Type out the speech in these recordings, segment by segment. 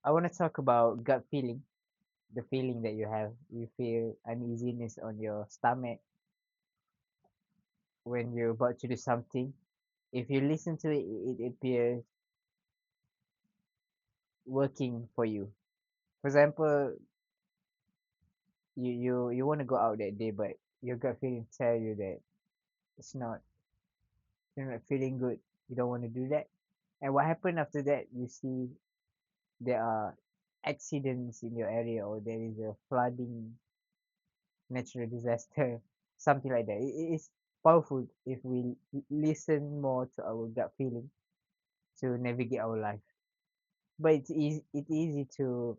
I want to talk about gut feeling, the feeling that you have. You feel uneasiness on your stomach when you're about to do something. If you listen to it, it appears working for you. For example, you want to go out that day, but your gut feeling tell you that it's not, you're not feeling good. You don't want to do that. And what happened after that? You see there are accidents in your area, or there is a flooding, natural disaster, something like that. It is powerful if we listen more to our gut feeling to navigate our life. But it's easy to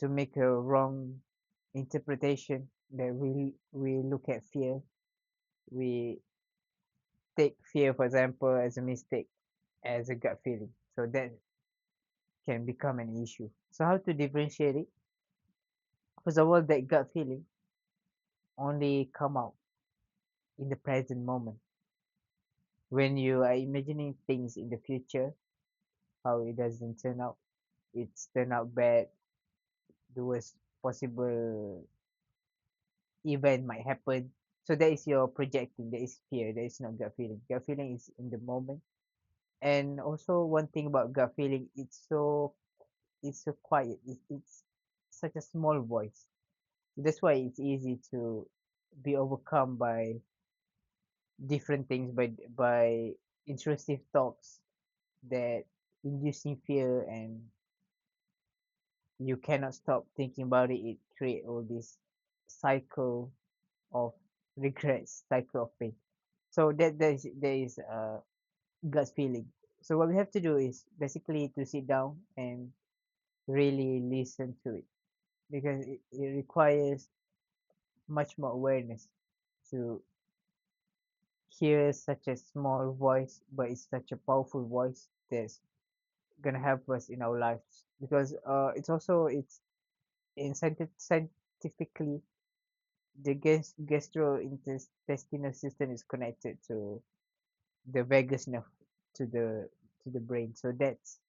make a wrong interpretation, that we look at fear, we take fear, for example, as a mistake, as a gut feeling. So that can become an issue. So how to differentiate it? First of all, that gut feeling only come out in the present moment. When you are imagining things in the future, how it doesn't turn out, it's turned out bad, the worst possible event might happen. So that is your projecting, that is fear, that is not gut feeling. Gut feeling is in the moment. And also one thing about gut feeling, it's so quiet. It's such a small voice. That's why it's easy to be overcome by different things, by intrusive thoughts that inducing fear, and you cannot stop thinking about it. It create all this cycle of regrets, cycle of pain. So there is a gut feeling. So what we have to do is basically to sit down and really listen to it, because it requires much more awareness to hear such a small voice, but it's such a powerful voice that's gonna help us in our lives. Because it's also it's in scientifically, the gastrointestinal system is connected to the vagus nerve, to the brain. So that's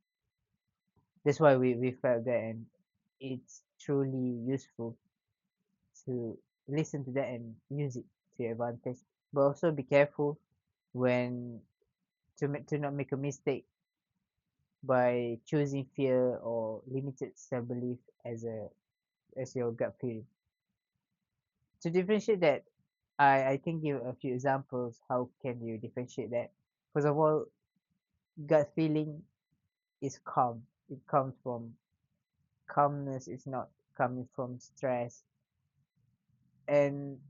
why we felt that, and it's truly useful to listen to that and use it to your advantage. But also be careful when to not make a mistake by choosing fear or limited self belief as your gut feeling. To differentiate that, I can give a few examples. How can you differentiate that? First of all, gut feeling is calm. It comes from calmness. It's not coming from stress. And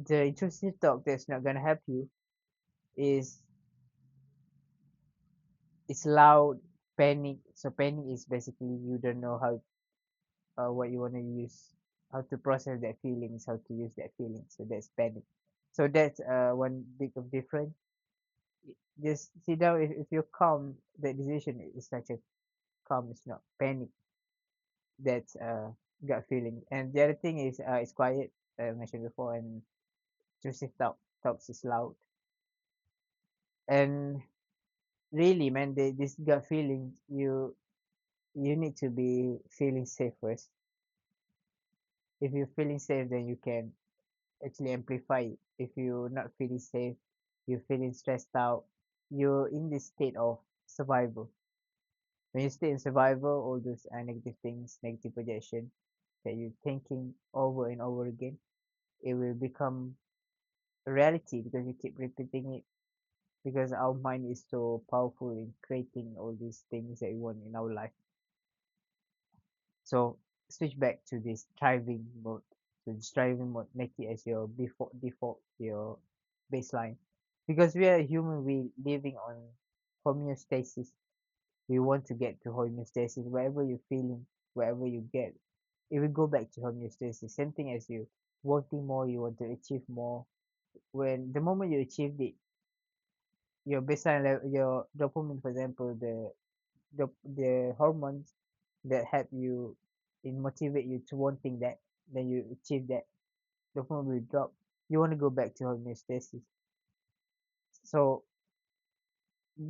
the intrusive talk that's not gonna help you is it's loud, panic. So panic is basically you don't know how what you want to use, how to process that feelings, how to use that feeling. So that's panic. So that's one big of difference. Just sit down. If you're calm, the decision is such a calm. It's not panic. That's gut feeling. And the other thing is it's quiet. I mentioned before, and intrusive talks is loud. And really, man, this gut feeling, you need to be feeling safe first. If you're feeling safe, then you can actually amplify it. If you're not feeling safe, you're feeling stressed out, you're in this state of survival. When you stay in survival, all those negative things, negative projection that you're thinking over and over again, it will become a reality because you keep repeating it, because our mind is so powerful in creating all these things that we want in our life. So switch back to this striving mode. So the striving mode, make it as your default, your baseline. Because we are human, we living on homeostasis. We want to get to homeostasis. Wherever you're feeling, wherever you get, it will go back to homeostasis. Same thing as you wanting more, you want to achieve more. When the moment you achieved it, your baseline level, your dopamine, for example, the hormones that help you and motivate you to wanting that, then you achieve that, the hormone will drop. You want to go back to homeostasis. So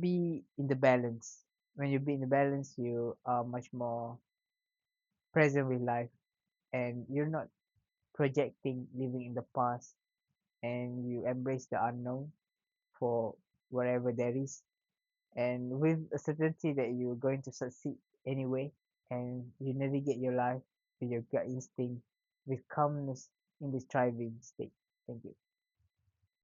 be in the balance. when you be in the balance, you are much more present with life, and you're not projecting living in the past, and you embrace the unknown for whatever there is, and with a certainty that you're going to succeed anyway, and you navigate your life with your gut instinct with calmness in this thriving state. Thank you.